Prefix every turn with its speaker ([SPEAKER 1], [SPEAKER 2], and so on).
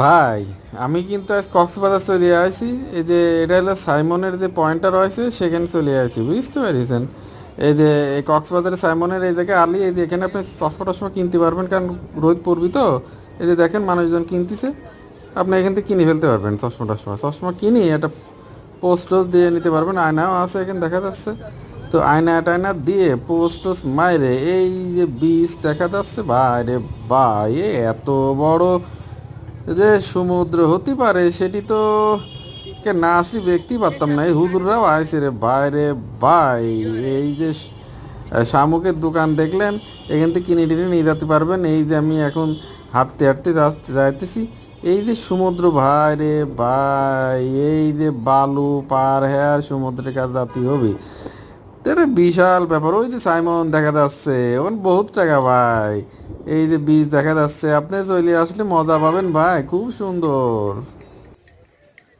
[SPEAKER 1] ভাই, আমি কিন্তু আজ কক্সবাজার চলে আসি। এই যে এটা হলো সাইমনের যে পয়েন্টটা রয়েছে সেখানে চলে আসি, বুঝতে পেরেছেন? এই যে এই কক্সবাজারের সাইমনের এই জায়গায় আলি, এই যে এখানে আপনি চশমা টশমা কিনতে পারবেন, কারণ রোদ পড়বি তো। এই যে দেখেন মানুষজন কিনতেছে, আপনি এখান থেকে কিনে ফেলতে পারবেন চশমা টশমা চশমা কিনে একটা পোস্ট টোস্ট দিয়ে নিতে পারবেন। আয়নাও আছে এখানে দেখা যাচ্ছে। তো আয়না টায়না দিয়ে পোস্ট টোস্ট মাইরে এই যে বীজ দেখা যাচ্ছে ভাই রে ভাই, এত বড় যে সমুদ্র হতে পারে সেটি তো কে না আসলে দেখতে পারতাম না। এই হুজুররাও আইছে রে ভাই রে ভাই। এই যে শামুকের দোকান দেখলেন, এখান থেকে কিনে টিনে নিয়ে যেতে পারবেন। এই যে আমি এখন হাঁটতে হাঁটতে যাইতেছি, এই যে সমুদ্র ভাই রে ভাই, এই যে বালু পার হ্যাঁ সমুদ্রের কাছে জাতি হবে, তো এটা বিশাল ব্যাপার। ওই যে সাইমন দেখা যাচ্ছে, ওখানে বহুত টাকা ভাই। এই যে বীজ দেখা যাচ্ছে, আপনি চলে আসলে মজা পাবেন ভাই, খুব সুন্দর।